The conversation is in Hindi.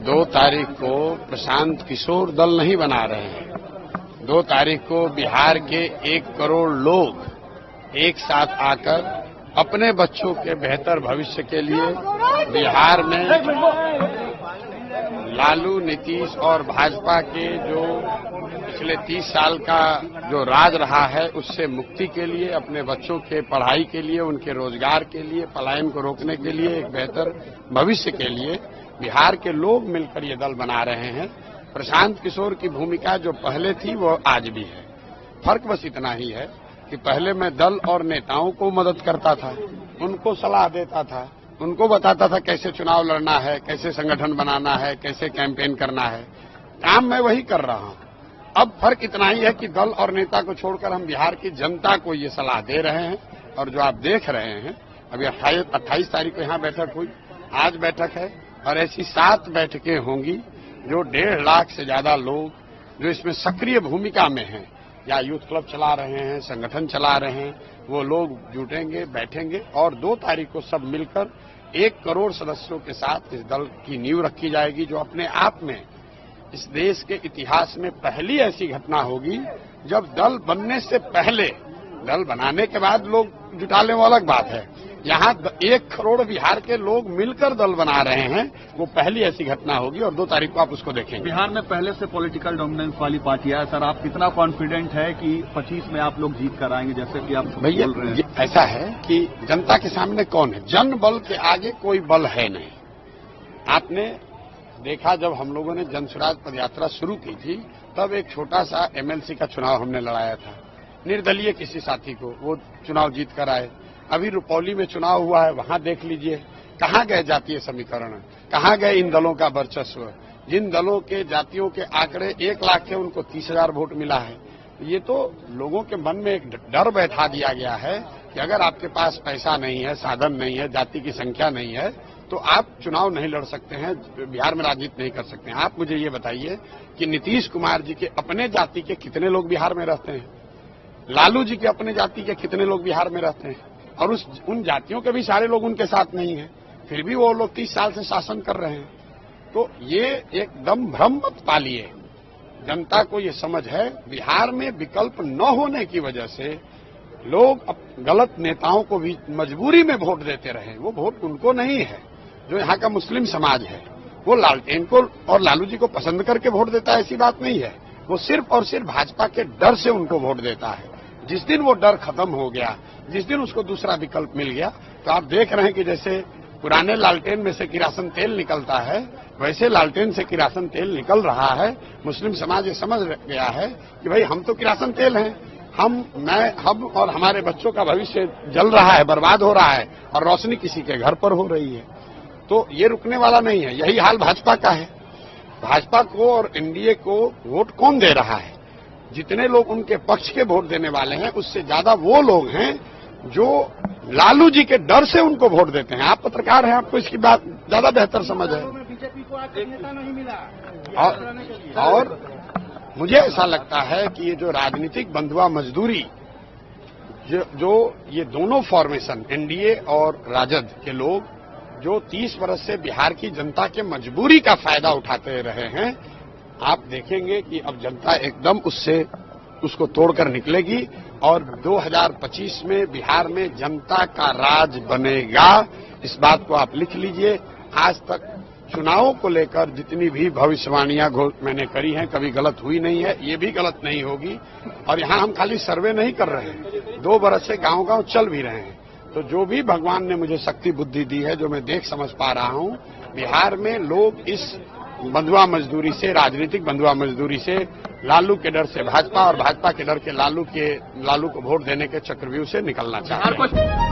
2 तारीख को प्रशांत किशोर दल नहीं बना रहे हैं। 2 तारीख को बिहार के 1 करोड़ लोग एक साथ आकर अपने बच्चों के बेहतर भविष्य के लिए बिहार में लालू, नीतीश और भाजपा के जो पिछले 30 साल का जो राज रहा है उससे मुक्ति के लिए, अपने बच्चों के पढ़ाई के लिए, उनके रोजगार के लिए, पलायन को रोकने के लिए, एक बेहतर भविष्य के लिए बिहार के लोग मिलकर ये दल बना रहे हैं। प्रशांत किशोर की भूमिका जो पहले थी वो आज भी है। फर्क बस इतना ही है कि पहले मैं दल और नेताओं को मदद करता था, उनको सलाह देता था, उनको बताता था कैसे चुनाव लड़ना है, कैसे संगठन बनाना है, कैसे कैंपेन करना है। काम मैं वही कर रहा हूं। अब फर्क इतना ही है कि दल और नेता को छोड़कर हम बिहार की जनता को ये सलाह दे रहे हैं। और जो आप देख रहे हैं, अभी 28 तारीख को यहाँ बैठक हुई, आज बैठक है और ऐसी 7 बैठकें होंगी जो 1.5 लाख से ज्यादा लोग जो इसमें सक्रिय भूमिका में हैं, या यूथ क्लब चला रहे हैं, संगठन चला रहे हैं, वो लोग जुटेंगे, बैठेंगे और 2 तारीख को सब मिलकर 1 करोड़ सदस्यों के साथ इस दल की नींव रखी जाएगी, जो अपने आप में इस देश के इतिहास में पहली ऐसी घटना होगी जब दल बनने से पहले, दल बनाने के बाद लोग जुटा लें वो अलग बात है, यहाँ 1 करोड़ बिहार के लोग मिलकर दल बना रहे हैं, वो पहली ऐसी घटना होगी और 2 तारीख को आप उसको देखेंगे। बिहार में पहले से पॉलिटिकल डोमिनेंस वाली पार्टियां है सर, आप कितना कॉन्फिडेंट है कि 25 में आप लोग जीत कर आएंगे, जैसे कि आप भैया बोल रहे हैं? ऐसा है कि जनता के सामने कौन है? जन बल के आगे कोई बल है नहीं। आपने देखा जब हम लोगों ने जन स्वराज पदयात्रा शुरू की थी, तब एक छोटा सा एमएलसी का चुनाव हमने लड़ाया था, निर्दलीय किसी साथी को, वो चुनाव जीत कर आए। अभी रुपौली में चुनाव हुआ है, वहां देख लीजिए कहां गए जातीय समीकरण, कहां गए इन दलों का वर्चस्व। जिन दलों के जातियों के आंकड़े 1 लाख के, उनको 30,000 वोट मिला है। ये तो लोगों के मन में एक डर बैठा दिया गया है कि अगर आपके पास पैसा नहीं है, साधन नहीं है, जाति की संख्या नहीं है, तो आप चुनाव नहीं लड़ सकते हैं, बिहार में राजनीति नहीं कर सकते हैं। आप मुझे ये बताइए कि नीतीश कुमार जी के अपने जाति के कितने लोग बिहार में रहते हैं? लालू जी के अपने जाति के कितने लोग बिहार में रहते हैं? और उन जातियों के भी सारे लोग उनके साथ नहीं हैं, फिर भी वो लोग 30 साल से शासन कर रहे हैं। तो ये एकदम भ्रम मत पालिए। जनता को ये समझ है, बिहार में विकल्प न होने की वजह से लोग अब गलत नेताओं को भी मजबूरी में वोट देते रहे। वो वोट उनको नहीं है, जो यहाँ का मुस्लिम समाज है वो लालटेन को और लालू जी को पसंद करके वोट देता है, ऐसी बात नहीं है। वो सिर्फ और सिर्फ भाजपा के डर से उनको वोट देता है। जिस दिन वो डर खत्म हो गया, जिस दिन उसको दूसरा विकल्प मिल गया, तो आप देख रहे हैं कि जैसे पुराने लालटेन में से किरासन तेल निकलता है, वैसे लालटेन से किरासन तेल निकल रहा है। मुस्लिम समाज ये समझ गया है कि भाई हम तो किरासन तेल हैं, हम और हमारे बच्चों का भविष्य जल रहा है, बर्बाद हो रहा है और रोशनी किसी के घर पर हो रही है। तो ये रुकने वाला नहीं है। यही हाल भाजपा का है। भाजपा को और एनडीए को वोट कौन दे रहा है? जितने लोग उनके पक्ष के वोट देने वाले हैं, उससे ज्यादा वो लोग हैं जो लालू जी के डर से उनको वोट देते हैं। आप पत्रकार हैं, आपको इसकी बात ज्यादा बेहतर समझ है। और मुझे ऐसा लगता है कि ये जो राजनीतिक बंधुआ मजदूरी, जो ये दोनों फॉर्मेशन, एनडीए और राजद के लोग जो 30 वर्ष से बिहार की जनता के मजबूरी का फायदा उठाते रहे हैं, आप देखेंगे कि अब जनता एकदम उसको तोड़कर निकलेगी और 2025 में बिहार में जनता का राज बनेगा। इस बात को आप लिख लीजिए। आज तक चुनावों को लेकर जितनी भी भविष्यवाणियां मैंने करी हैं, कभी गलत हुई नहीं है, ये भी गलत नहीं होगी। और यहाँ हम खाली सर्वे नहीं कर रहे हैं, 2 बरस से गांव-गांव चल भी रहे हैं। तो जो भी भगवान ने मुझे शक्ति बुद्धि दी है, जो मैं देख समझ पा रहा हूं, बिहार में लोग इस बंधुआ मजदूरी से, राजनीतिक बंधुआ मजदूरी से, लालू के डर से भाजपा और भाजपा के डर के लालू को वोट देने के चक्रव्यूह से निकलना चाहते हैं।